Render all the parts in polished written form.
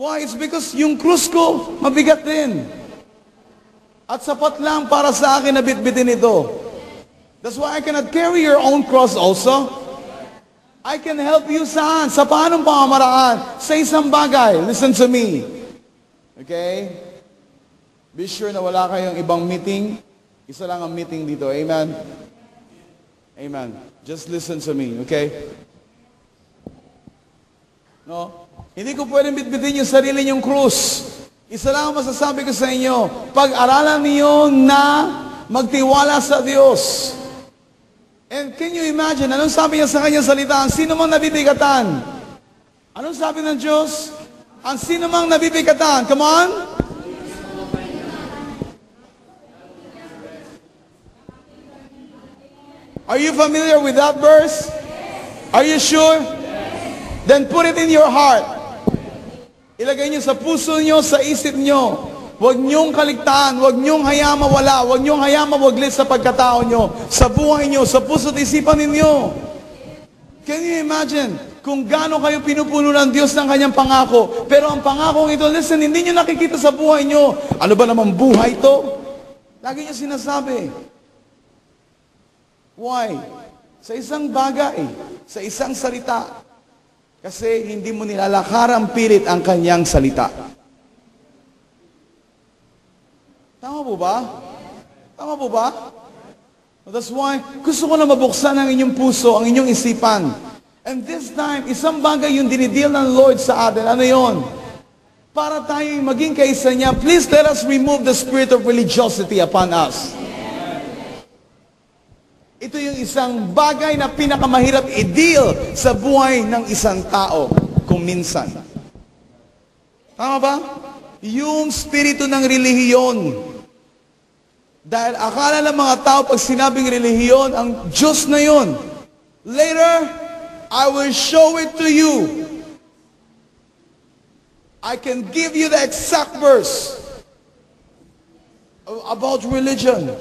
Why? It's because yung krus ko, mabigat din. At sapat lang para sa akin na bitbitin ito. That's why I cannot carry your own cross also. I can help you saan? Sa paanong pamamaraan? Sa isang bagay. Listen to me. Okay? Be sure na wala kayong ibang meeting. Isa lang ang meeting dito. Amen? Amen. Just listen to me, okay? No? Hindi ko pwedeng bitbitin yung sarili niyong krus. Isa lang ang masasabi ko sa inyo. Pag-aralan niyo na magtiwala sa Diyos. And can you imagine, anong sabi niya sa kanyang salita? Ang sino mang nabibigatan? Anong sabi ng Diyos? Ang sino mang nabibigatan? Come on! Are you familiar with that verse? Are you sure? Then put it in your heart. Ilagay niyo sa puso niyo, sa isip niyo. Huwag niyong kaligtaan, huwag niyong hayaan mawala, huwag niyong hayaan mawaglit sa pagkatao niyo, sa buhay niyo, sa puso at isipan ninyo. Can you imagine kung gaano kayo pinupuno ng Diyos ng kanyang pangako? Pero ang pangako ito, listen, hindi niyo nakikita sa buhay niyo. Ano ba namang buhay ito? Lagi niyo sinasabi. Why? Sa isang bagay, sa isang salita. Kasi hindi mo nilalakaran pilit ang kanyang salita. Tama po ba? Tama po ba? That's why, gusto ko na mabuksan ang inyong puso, ang inyong isipan. And this time, isang bagay yung dinideal ng Lord sa atin. Ano yon? Para tayo maging kaisa niya, please let us remove the spirit of religiosity upon us. Ito yung isang bagay na pinakamahirap i-deal sa buhay ng isang tao, kung minsan. Tama ba? Yung spirito ng relihiyon. Dahil akala ng mga tao pag sinabing relihiyon, ang Diyos na yun. Later, I will show it to you. I can give you the exact verse about religion.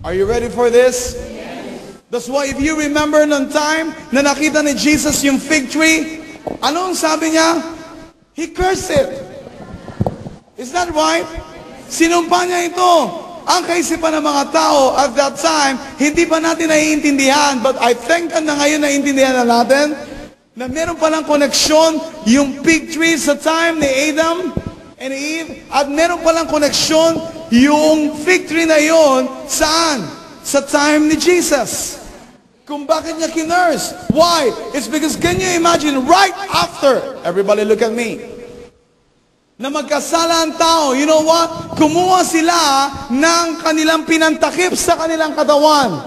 Are you ready for this? Yes. That's why if you remember nung time na nakita ni Jesus yung fig tree, anong sabi niya? He cursed it. Is that right? Sinumpa niya ito. Ang kaisipan ng mga tao at that time, hindi pa natin naiintindihan. But I thank God na ngayon naiintindihan na natin na meron palang koneksyon yung fig tree sa time ni Adam and Eve. At meron palang koneksyon yung fig tree na yon saan? Sa time ni Jesus. Kung bakit niya kinurse. Why? It's because can you imagine right after, everybody look at me, na magkasala ang tao, you know what? Kumuha sila ng kanilang pinantakip sa kanilang katawan.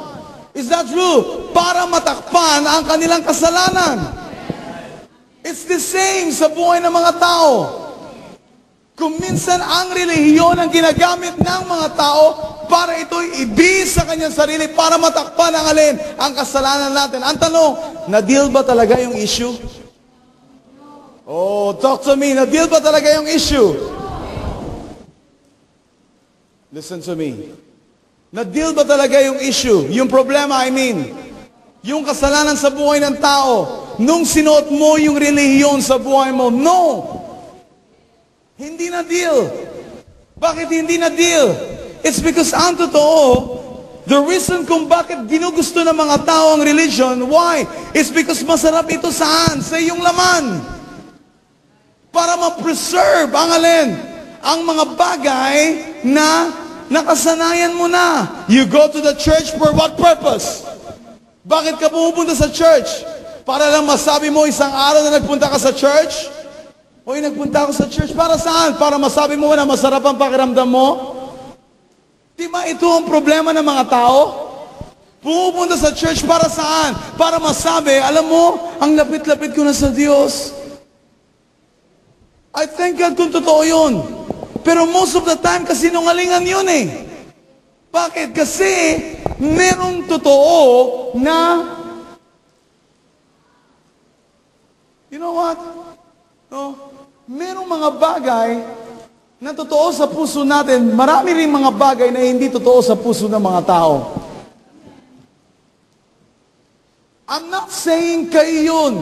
Is that true? Para matakpan ang kanilang kasalanan. It's the same sa buhay ng mga tao. Kung minsan ang relihiyon ang ginagamit ng mga tao para ito'y ibis sa kanyang sarili para matakpan ang alin, ang kasalanan natin. Ang tanong, na-deal ba talaga yung issue? Oh, talk to me. Na-deal ba talaga yung issue? Listen to me. Na-deal ba talaga yung issue? Yung problema, I mean. Yung kasalanan sa buhay ng tao. Nung sinuot mo yung relihiyon sa buhay mo. No! Hindi na-deal. Bakit hindi na-deal? It's because ang totoo, the reason kung bakit ginugusto ng mga tao ang religion, why? It's because masarap ito saan? Sa iyong laman. Para ma-preserve ang alin? Ang mga bagay na nakasanayan mo na. You go to the church for what purpose? Bakit ka pumupunta sa church? Para lang masabi mo isang araw na nagpunta ka sa church? Hoy, nagpunta ako sa church. Para saan? Para masabi mo na masarap ang pakiramdam mo? Di ba ito ang problema ng mga tao? Pumupunta sa church para saan? Para masabi, alam mo, ang lapit-lapit ko na sa Diyos. I thank God kung totoo yun. Pero most of the time, kasinungalingan yun eh. Bakit? Kasi merong totoo na, you know what? No? Merong mga bagay na totoo sa puso natin. Marami rin mga bagay na hindi totoo sa puso ng mga tao. I'm not saying kayo yun.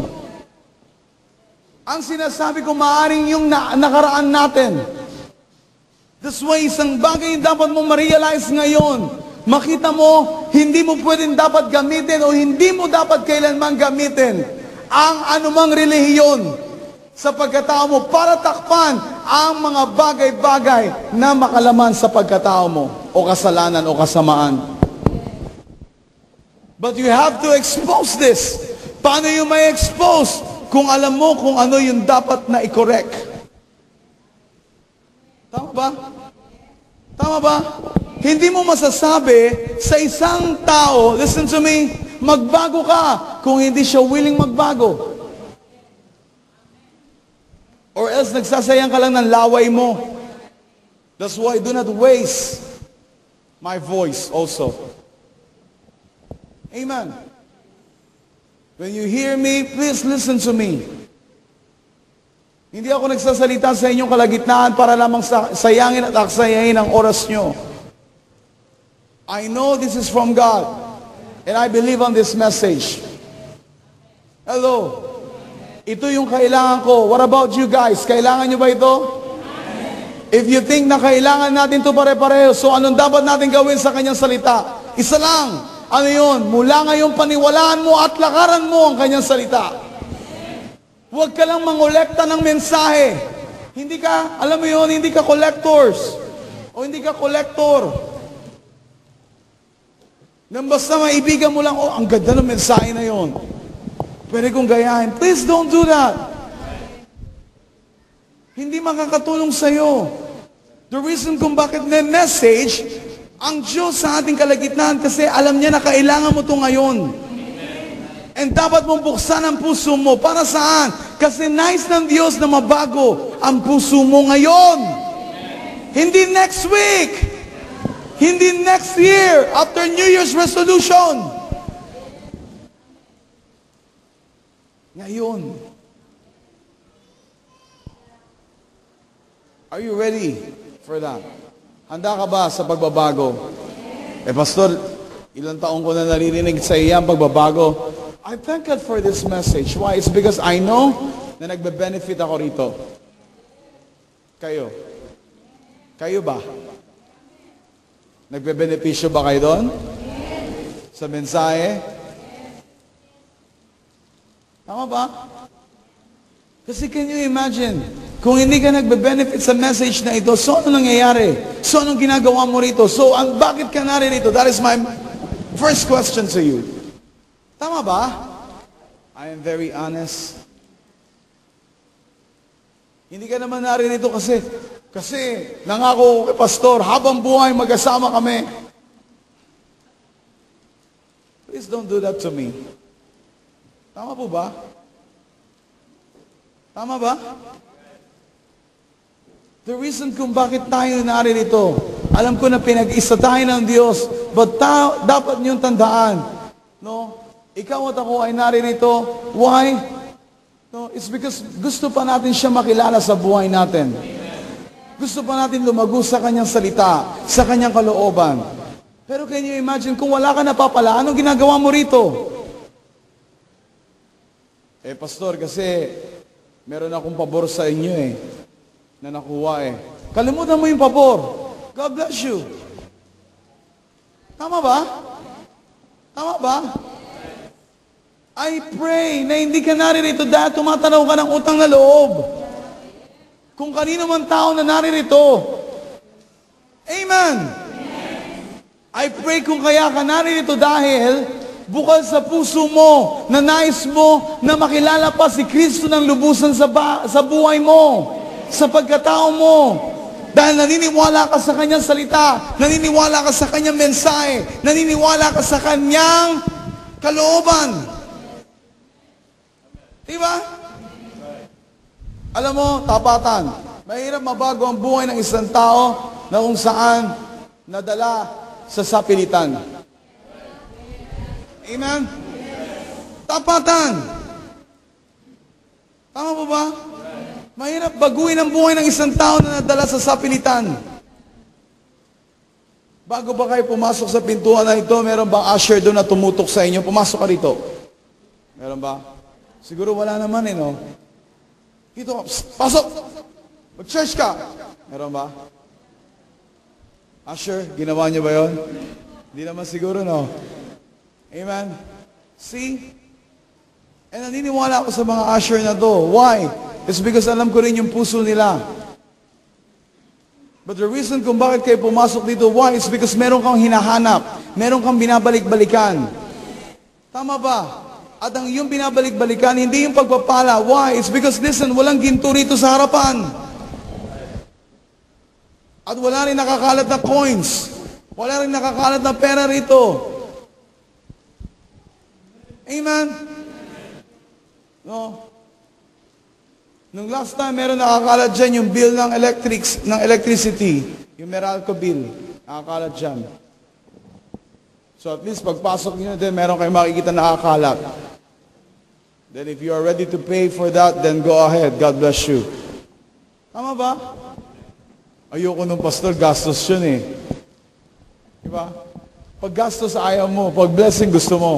Ang sinasabi ko, maaaring yung nakaraan natin. That's why isang bagay yung dapat mo ma-realize ngayon. Makita mo, hindi mo pwedeng dapat gamitin o hindi mo dapat kailanman gamitin ang anumang relihiyon sa pagkatao mo para takpan ang mga bagay-bagay na makalaman sa pagkatao mo o kasalanan o kasamaan. But you have to expose this. Paano yung may expose? Kung alam mo kung ano yung dapat na i-correct. Tama ba? Tama ba? Hindi mo masasabi sa isang tao, listen to me, magbago ka kung hindi siya willing magbago. Or else nagsasayang ka lang ng laway mo. That's why do not waste my voice also. Amen. When you hear me, please listen to me. Hindi ako nagsasalita sa inyong kalagitnaan para lamang sayangin at aksayahin ang oras nyo. I know this is from God, and I believe on this message. Hello. Ito yung kailangan ko. What about you guys? Kailangan nyo ba ito? If you think na kailangan natin ito pare-pareho, so anong dapat natin gawin sa kanyang salita? Isa lang. Ano yun? Mula ngayon paniwalaan mo at lakaran mo ang kanyang salita. Huwag ka lang mangolekta ng mensahe. Hindi ka, alam mo yun, hindi ka collectors. O hindi ka collector. Nang basta maibigan mo lang, oh, ang ganda ng mensahe na yun. Pwede kong gayahin. Please don't do that. Hindi makakatulong sa'yo. The reason kung bakit may message, ang Diyos sa ating kalagitnaan kasi alam niya na kailangan mo ito ngayon. And dapat mong buksan ang puso mo. Para saan? Kasi nais ng Diyos na mabago ang puso mo ngayon. Hindi next week. Hindi next year after New Year's resolution. Ngayon. Are you ready for that? Handa ka ba sa pagbabago? Pastor, ilang taong ko na naririnig sa iyang pagbabago. I thank God for this message. Why? It's because I know na nagbe-benefit ako rito. Kayo? Kayo ba? Nagbe-benepisyo ba kayo doon? Sa mensahe? Tama ba? Kasi can you imagine, kung hindi ka nagbe-benefit sa message na ito, so ano nangyayari? So anong ginagawa mo rito? So bakit ka naririto? That is my first question to you. Tama ba? I am very honest. Hindi ka naman naririto kasi nangako kay pastor, habang buhay magkasama kami. Please don't do that to me. Tama po ba? Tama ba? The reason kung bakit tayo naririto, alam ko na pinag-isa tayo ng Diyos, but dapat niyong tandaan, no? Ikaw at ako ay naririto. Why? No, it's because gusto pa natin siya makilala sa buhay natin. Gusto pa natin lumago sa kanyang salita, sa kanyang kalooban. Pero can you imagine, kung wala ka napapala, anong ginagawa mo rito? Pastor, kasi meron akong pabor sa inyo na nakuha Kalimutan mo yung pabor. God bless you. Tama ba? Tama ba? I pray na hindi ka naririto dahil tumatanaw ka ng utang na loob. Kung kanino man tao na naririto. Amen. I pray kung kaya ka naririto dahil bukal sa puso mo na nais mo na makilala pa si Kristo ng lubusan sa buhay mo, sa pagkatao mo. Dahil naniniwala ka sa kanyang salita, naniniwala ka sa kanyang mensahe, naniniwala ka sa kanyang kalooban. Diba? Alam mo, tapatan. Mahirap mabago ang buhay ng isang tao na kung saan nadala sa sapilitan. Amen? Tapatan. Tama po ba? Mahirap baguhin ang buhay ng isang tao na nadala sa sapilitan. Bago ba kayo pumasok sa pintuan na ito, meron bang usher doon na tumutok sa inyo? Pumasok ka rito. Meron ba? Siguro wala naman no? Dito, pasok! Mag-church ka! Meron ba? Usher, ginawa niyo ba yun? Hindi naman siguro, no? Amen? See? And naniniwala ako sa mga usher na to. Why? It's because alam ko rin yung puso nila. But the reason kung bakit kayo pumasok dito, why? It's because meron kang hinahanap. Meron kang binabalik-balikan. Tama ba? At ang iyong binabalik-balikan, hindi yung pagpapala. Why? It's because, listen, walang ginto rito sa harapan. At wala rin nakakalat na coins. Wala rin nakakalat na pera rito. Amen? No? Nung last time, meron nakakalat dyan yung bill ng electricity. Yung Meralco bill. Nakakalat dyan. So at least pagpasok nyo din, meron kayong makikita nakakalat. Then if you are ready to pay for that, then go ahead. God bless you. Tama ba? Ayoko nung pastor, gastos yun eh. Diba? Pag gastos ayaw mo, pag blessing gusto mo.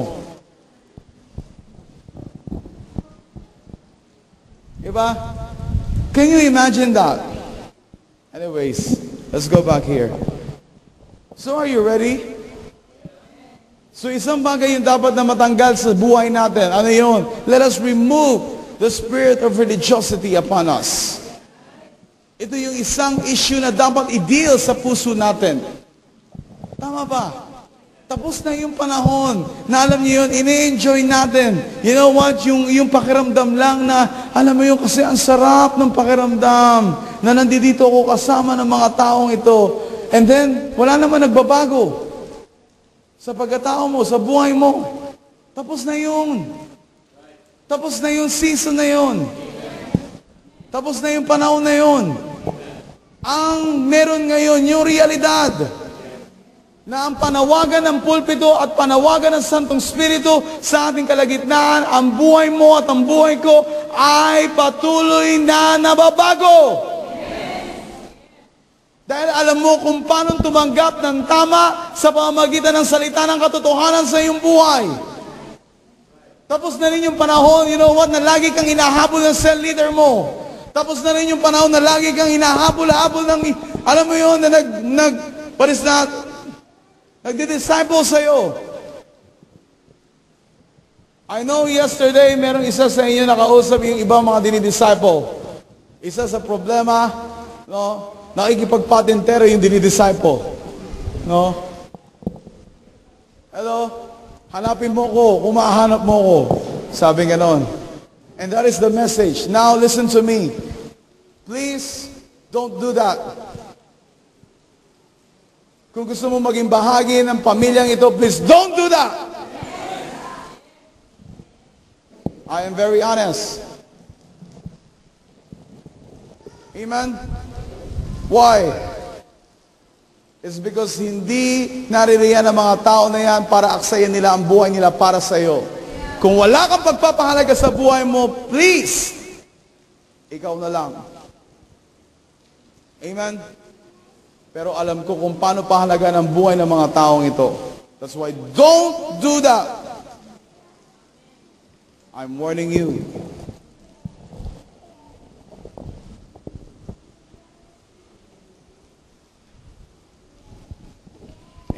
Diba? Can you imagine that? Anyways, let's go back here. So are you ready? So isang bagay yung dapat na matanggal sa buhay natin. Ano yun? Let us remove the spirit of religiosity upon us. Ito yung isang issue na dapat i-deal sa puso natin. Tama ba? Tapos na yung panahon na alam niyo yun, ini-enjoy natin. You know what? Yung pakiramdam lang na, alam mo yun, kasi ang sarap ng pakiramdam na nandito ako kasama ng mga taong ito. And then, wala naman nagbabago sa pagkatao mo, sa buhay mo. Tapos na yun. Tapos na yung season na yun. Tapos na yung panahon na yun. Ang meron ngayon, yung realidad na ang panawagan ng pulpito at panawagan ng Santong Espiritu sa ating kalagitnaan, ang buhay mo at ang buhay ko ay patuloy na nababago. Dahil alam mo kung paano tumanggap ng tama sa pamamagitan ng salita ng katotohanan sa iyong buhay. Tapos na rin yung panahon, you know what, na lagi kang hinahabol ng cell leader mo. Tapos na rin yung panahon na lagi kang hinahabol-habol ng, alam mo yun, na what is that? Nagdi-disciple sa'yo. I know yesterday, merong isa sa inyo nakausap yung ibang mga dinidisciple. Isa sa problema, no, nakikipagpatintero yung dinidisciple. No? Hello? Hanapin mo ko, kung mahanap mo ko. Sabi ganon. And that is the message. Now listen to me. Please, don't do that. Kung gusto mo maging bahagi ng pamilyang ito, please don't do that. I am very honest. Amen? Why? It's because hindi naririyan ang mga tao na yan para aksayan nila ang buhay nila para sa iyo. Kung wala kang pagpapahalaga sa buhay mo, please, ikaw na lang. Amen? Pero alam ko kung paano pahalaga ng buhay ng mga taong ito. That's why don't do that. I'm warning you.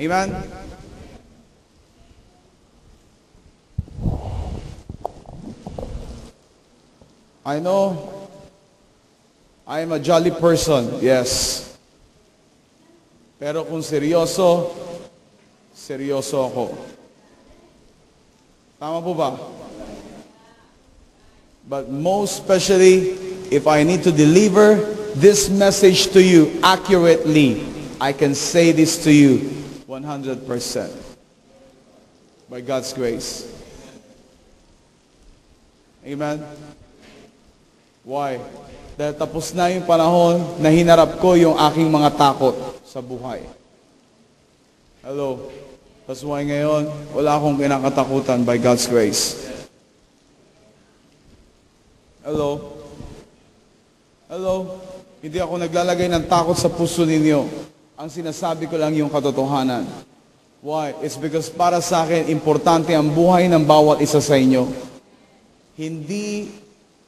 Amen? I know I am a jolly person, yes. Pero kung seryoso, seryoso ako. Tama po ba? But most especially, if I need to deliver this message to you accurately, I can say this to you 100%. By God's grace. Amen? Why? Dahil tapos na yung panahon na hinarap ko yung aking mga takot sa buhay. Hello? That's why ngayon, wala akong kinakatakutan by God's grace. Hello? Hello? Hindi ako naglalagay ng takot sa puso ninyo. Ang sinasabi ko lang yung katotohanan. Why? It's because para sa akin, importante ang buhay ng bawat isa sa inyo. Hindi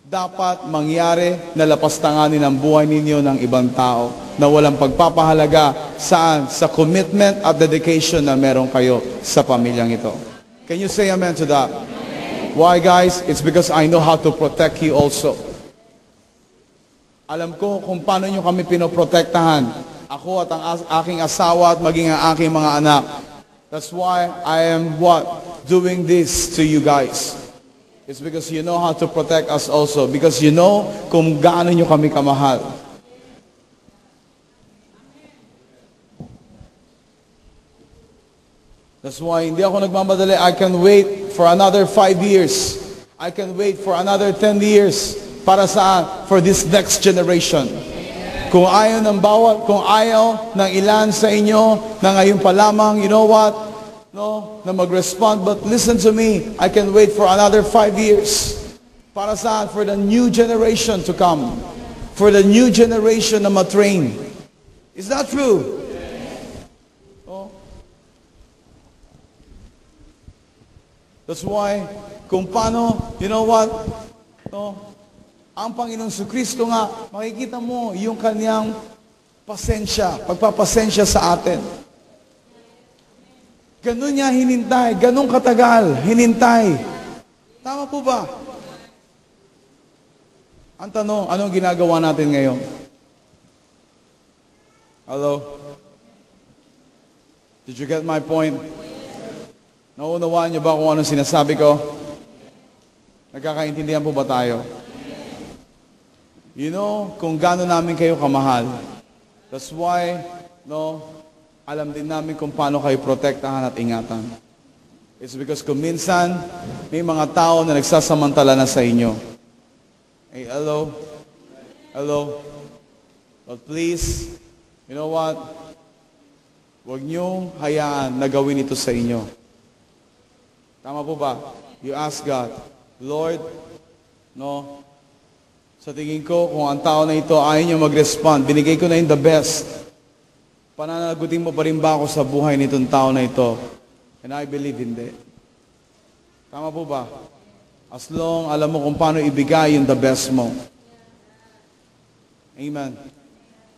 dapat mangyari na lapastanganin ang buhay ninyo ng ibang tao na walang pagpapahalaga saan? Sa commitment at dedication na meron kayo sa pamilyang ito. Can you say amen to that? Why, guys? It's because I know how to protect you also. Alam ko kung paano nyo kami pinoprotektahan. Ako at ang aking asawa at maging ang aking mga anak. That's why I am what? Doing this to you guys. It's because you know how to protect us also. Because you know kung gaano nyo kami kamahal. That's why hindi ako nagmamadali. I can wait for another 5 years. I can wait for another 10 years. Para saan? For this next generation. Kung ayaw ng bawat, kung ayaw ng ilan sa inyo na ngayon pa lamang, you know what? No, na mag-respond. But listen to me. I can wait for another 5 years. Para saan? For the new generation to come. For the new generation na matrain. Is that true? That's why, kung paano, you know what? No, ang Panginoong Kristo nga, makikita mo yung kanyang pasensya, pagpapasensya sa atin. Ganun niya hinintay, ganun katagal, hinintay. Tama po ba? Ang tanong, anong ginagawa natin ngayon? Hello? Did you get my point? Naunawaan niyo ba kung anong sinasabi ko? Nagkakaintindihan po ba tayo? You know, kung gaano namin kayo kamahal. That's why, no, alam din namin kung paano kayo protektahan at ingatan. It's because kung minsan, may mga tao na nagsasamantala na sa inyo. Hey, hello? Hello? But please, you know what? Huwag niyong hayaan na gawin ito sa inyo. Tama po ba? You ask God, Lord, no, sa tingin ko, kung ang tao na ito ayaw niya mag-respond, binigay ko na yung the best. Pananagutin mo pa rin ba ako sa buhay nitong tao na ito? And I believe hindi. Tama po ba? As long alam mo kung paano ibigay yung the best mo. Amen.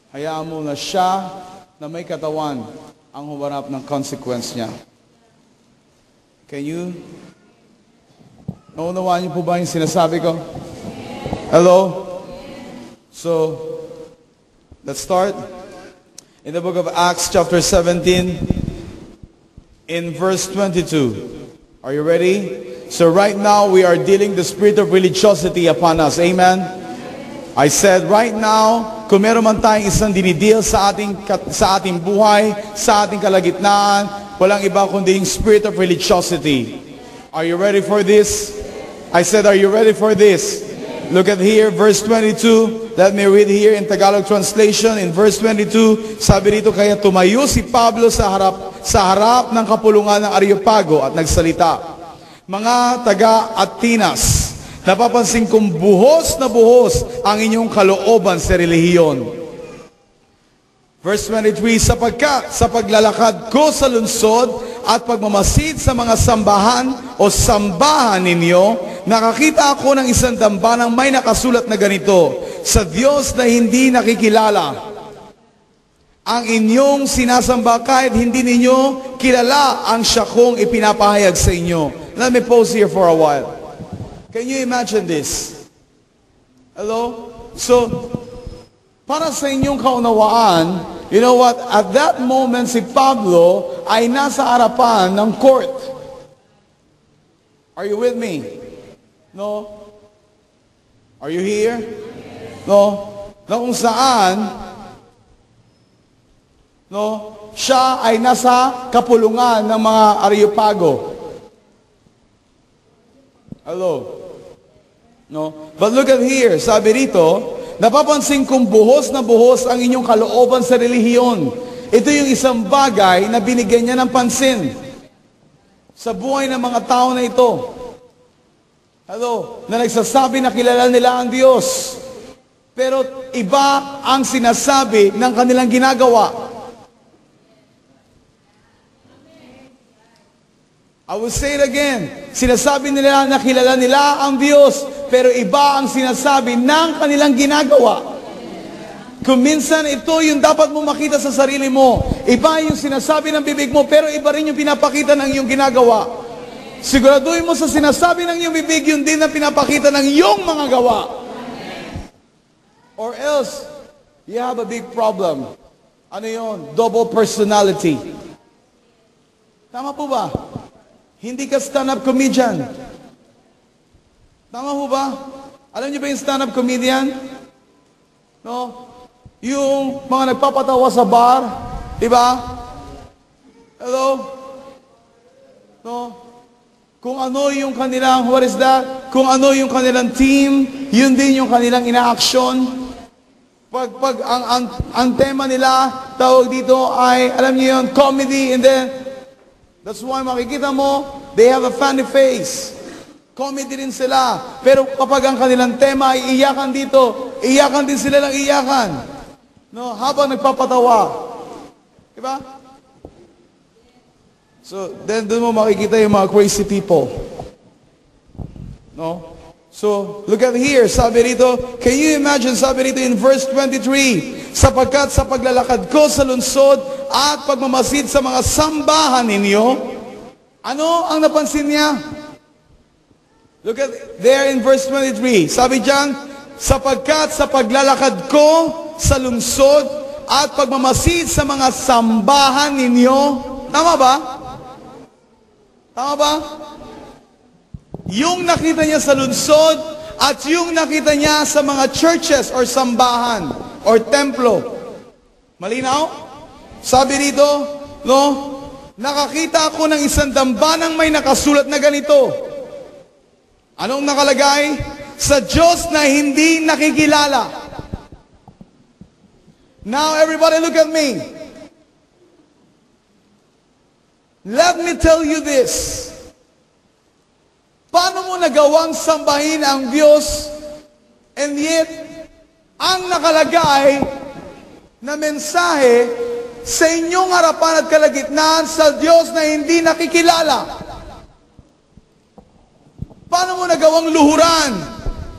Hayaan mo na siya na may katawan ang humarap ng consequence niya. Can you? Naunawaan niyo po ba yung sinasabi ko? Hello? So, let's start. In the book of Acts chapter 17, in verse 22. Are you ready? So right now, we are dealing the spirit of religiosity upon us. Amen? I said, right now, kung meron man tayong isang dinidil sa ating buhay, sa ating kalagitnaan, walang iba kundi yung spirit of religiosity. Are you ready for this? I said, are you ready for this? Look at here, verse 22. Let me read here in Tagalog translation. In verse 22, sabi rito, kaya tumayo si Pablo sa harap ng kapulungan ng Areopago at nagsalita, mga taga-Atinas, napapansin kong buhos na buhos ang inyong kalooban sa relihiyon. Verse 23, sapagkat sa paglalakad ko sa lungsod at pagmamasid sa mga sambahan o sambahan ninyo, nakakita ako ng isang dambanang may nakasulat na ganito, sa Diyos na hindi nakikilala. Ang inyong sinasamba kahit hindi ninyo kilala ang siya kong ipinapahayag sa inyo. Let me pause here for a while. Can you imagine this? Hello? So, para sa inyong kaunawaan, you know what? At that moment, si Pablo ay nasa harapan ng court. Are you with me? No? Are you here? No? Na kung saan, no, siya ay nasa kapulungan ng mga Areopago. Hello? No? But look at here, sabi rito, napapansin kong buhos na buhos ang inyong kalooban sa relihiyon. Ito yung isang bagay na binigyan niya ng pansin sa buhay ng mga tao na ito. Hello? Na nagsasabi na kilala nila ang Diyos. Pero iba ang sinasabi ng kanilang ginagawa. I will say it again. Sinasabi nila na kilala nila ang Diyos. pero iba ang sinasabi ng kanilang ginagawa. Kung minsan ito yung dapat mo makita sa sarili mo, iba yung sinasabi ng bibig mo, pero iba rin yung pinapakita ng iyong ginagawa. Siguraduhin mo sa sinasabi ng iyong bibig, yun din ang pinapakita ng iyong mga gawa. Or else, you have a big problem. Ano yun? Double personality. Tama po ba? Hindi ka stand-up comedian. Tama po ba? Alam niyo ba yung stand-up comedian? No? Yung mga nagpapatawa sa bar, di ba? Hello? No? Kung ano yung kanilang, what is that? Kung ano yung kanilang team, yun din yung kanilang ina-action. Pag ang tema nila, tawag dito ay, alam niyo yun, comedy, and then, that's why makikita mo, they have a funny face. Comedy din sila. Pero kapag ang kanilang tema ay iyakan dito, iyakan din sila ng iyakan. No, habang nagpapatawa. Diba? So, then doon mo makikita yung mga crazy people. No? So, look at here. Sabi rito, can you imagine, sabi rito in verse 23, sapagkat sa paglalakad ko sa lungsod at pagmamasid sa mga sambahan ninyo, ano ang napansin niya? Look at there in verse 23. Sabi diyan, sapagkat sa paglalakad ko sa lungsod at pagmamasid sa mga sambahan ninyo. Tama ba? Tama ba? Yung nakita niya sa lungsod at yung nakita niya sa mga churches or sambahan or templo. Malinaw? Sabi rito, no? Nakakita ako ng isang dambanang may nakasulat na ganito. Anong nakalagay? Sa Diyos na hindi nakikilala. Now everybody look at me. Let me tell you this. Paano mo nagawang sambahin ang Diyos and yet ang nakalagay na mensahe sa inyong harapan at kalagitnaan sa Diyos na hindi nakikilala? Paano mo nagawang luhuran?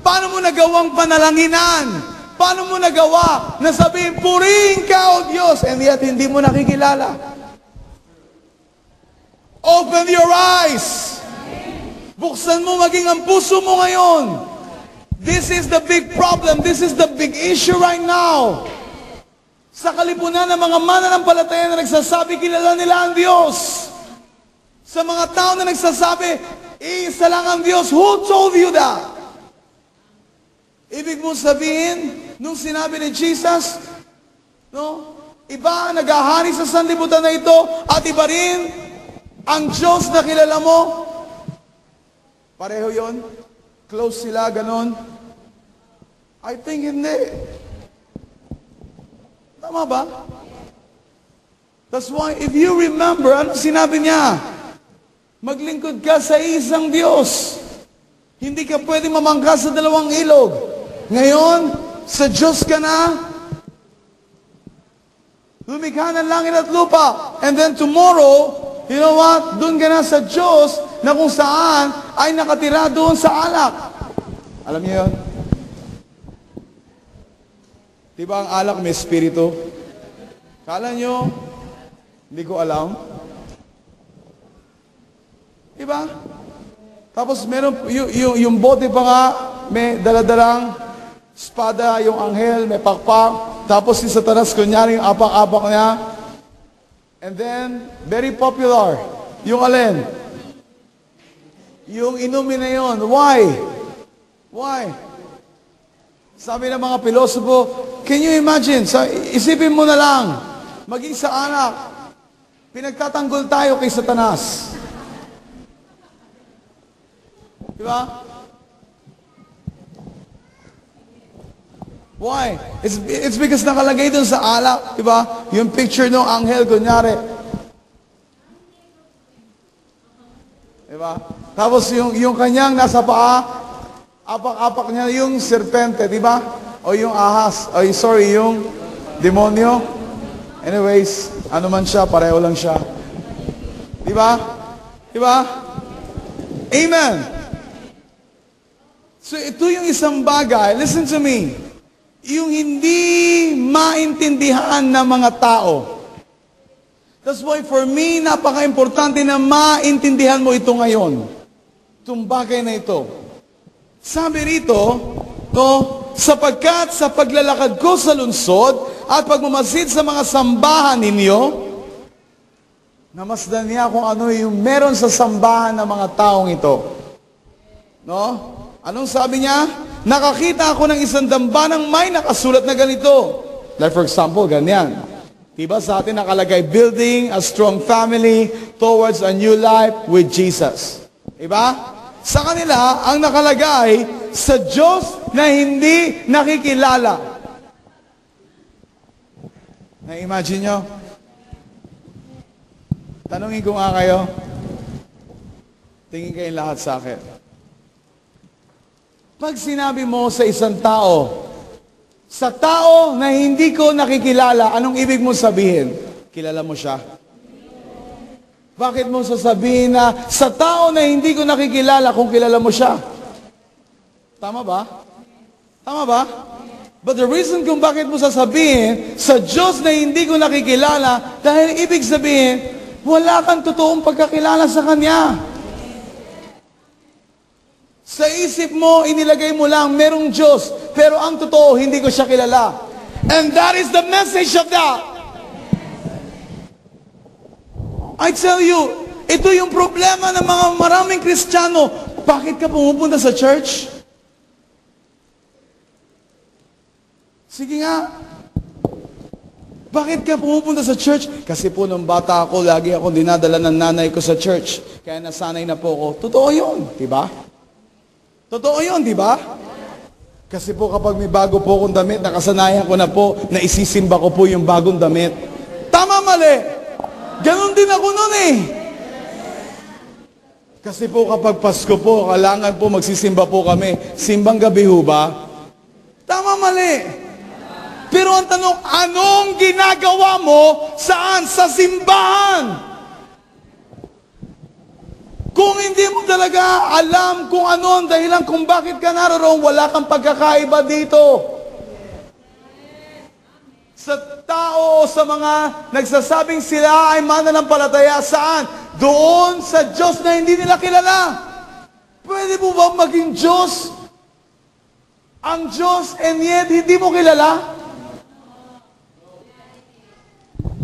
Paano mo nagawang panalanginan? Paano mo nagawa na sabihin, purihin ka o Diyos, and yet hindi mo nakikilala? Open your eyes. Buksan mo maging ang puso mo ngayon. This is the big problem. This is the big issue right now. Sa kalipunan ng mga mananampalataya na nagsasabi, kilala nila ang Diyos. Sa mga tao na nagsasabi, iisa lang ang Diyos. Who told you that? Ibig mo sabihin, nung sinabi ni Jesus, no? Iba ang naghahari sa sanlibutan na ito, at iba rin ang Diyos na kilala mo. Pareho yon? Close sila, ganon? I think hindi. Tama ba? That's why, if you remember, ano sinabi niya? Maglingkod ka sa isang Diyos. Hindi ka pwede mamangka sa dalawang ilog. Ngayon, sa Diyos ka na. Lumikha ng langit at lupa. And then tomorrow, you know what? Doon ka na sa Diyos na kung saan ay nakatira doon sa alak. Alam niyo yun? Diba ang alak may espiritu? Kala nyo, hindi ko alam. Diba? Tapos meron, yung bote pa nga, may daladalang espada, yung anghel, may pakpak. Tapos si Satanas, kunyari yung apak-apak niya. And then, very popular, yung alin? Yung inumin na yun. Why? Why? Sabi ng mga pilosopo, can you imagine? Isipin mo na lang, maging sa anak, pinagtatanggol tayo kay Satanas. Diba? Why? It's because nakalagay dun sa alak, diba? Yung picture ng anghel, kunyari. Diba? Tapos yung kanyang nasa paa, apak-apak niya yung serpente, diba? O yung ahas, yung demonyo. Anyways, ano man siya, pareho lang siya. Diba? Diba? Amen! So ito yung isang bagay, listen to me, yung hindi maintindihan ng mga tao. That's why for me, napaka-importante na maintindihan mo ito ngayon. Itong bagay na ito. Sabi rito, sapagkat sa paglalakad ko sa lungsod at pagmamasid sa mga sambahan ninyo, namasdan niya kung ano yung meron sa sambahan ng mga taong ito. No? Anong sabi niya? Nakakita ako ng isang dambanang may nakasulat na ganito. Like for example, ganyan. Diba sa atin nakalagay, building a strong family towards a new life with Jesus. Diba? Sa kanila, ang nakalagay, sa Diyos na hindi nakikilala. Na-imagine nyo? Tanungin ko nga kayo. Tingin kayo lahat sa akin. Pag sinabi mo sa isang tao, sa tao na hindi ko nakikilala, anong ibig mo sabihin? Kilala mo siya? Bakit mo sasabihin na sa tao na hindi ko nakikilala kung kilala mo siya? Tama ba? Tama ba? But the reason kung bakit mo sasabihin sa Diyos na hindi ko nakikilala, dahil ibig sabihin, wala kang totoong pagkakilala sa Kanya. Sa isip mo, inilagay mo lang, merong Diyos, pero ang totoo, hindi ko siya kilala. And that is the message of that. I tell you, ito yung problema ng mga maraming Kristiyano. Bakit ka pumupunta sa church? Sige nga. Bakit ka pumupunta sa church? Kasi po nung bata ako, lagi ako dinadala ng nanay ko sa church. Kaya nasanay na po ako. Totoo yun, di ba? Totoo yun, di ba? Kasi po kapag may bago po akong damit, nakasanayan ko na po na isisimba ko po yung bagong damit. Tama, mali. Ganon din ako nun eh. Kasi po kapag Pasko po, kailangan po magsisimba po kami. Simbang gabi ho ba? Tama, mali. Pero ang tanong, anong ginagawa mo saan? Sa simbahan. Kung hindi mo talaga alam kung ano ang dahilan kung bakit ka naroon, wala kang pagkakaiba dito. Sa tao o sa mga nagsasabing sila ay mananampalataya, saan? Doon sa Diyos na hindi nila kilala. Pwede mo ba maging Diyos? Ang Diyos and yet hindi mo kilala?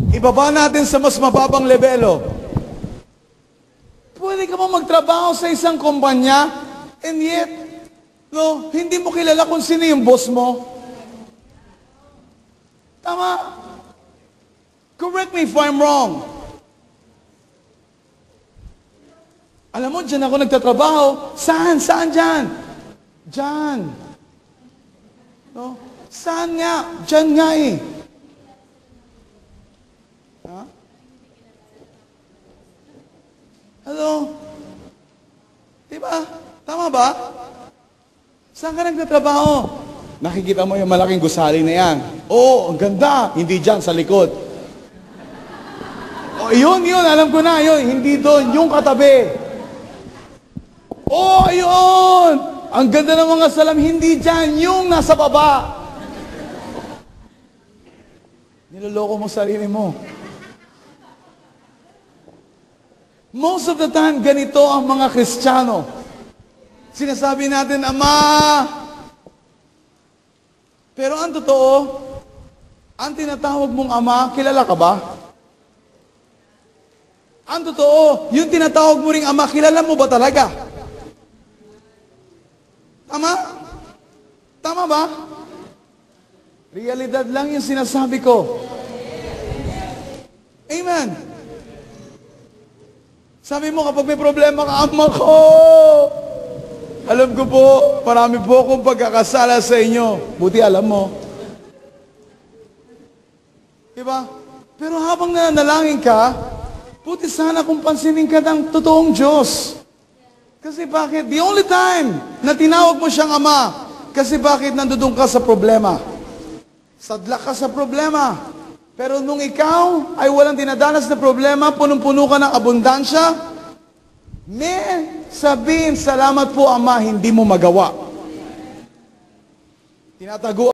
Ibaba natin sa mas mababang lebelo. Pwede ka ba magtrabaho sa isang kumpanya and yet, no, hindi mo kilala kung sino yung boss mo? Tama? Correct me if I'm wrong. Alam mo, dyan ako nagtatrabaho. Saan? Saan dyan? Dyan. No? Saan nga? Dyan nga eh. Ha? Hello? Diba? Tama ba? Saan ka nagtatrabaho? Nakikita mo yung malaking gusali na yan. Oo, ang ganda. Hindi dyan, sa likod. Oh, yun, alam ko na, yun. Hindi doon, yung katabi. Oh, ayun! Ang ganda ng mga salam, hindi dyan, yung nasa baba. Niloloko mo sarili mo. Most of the time, ganito ang mga Kristiyano. Sinasabi natin, Ama. Pero ang totoo, ang tinatawag mong Ama, kilala ka ba? Ang totoo, yung tinatawag mo ring Ama, kilala mo ba talaga? Tama? Tama ba? Realidad lang yung sinasabi ko. Amen. Sabi mo, kapag may problema ka, Ama ko, alam ko po, marami po akong pagkakasala sa inyo. Buti alam mo. Diba? Pero habang nananalangin ka, buti sana kung pansinin ka ng totoong Diyos. Kasi bakit? The only time na tinawag mo siyang Ama, kasi bakit nandoon ka sa problema? Sadla ka sa problema. Pero nung ikaw ay walang dinadanas na problema, punong-puno ka ng abundansya, may sabihin, salamat po Ama, hindi mo magawa. Tinatago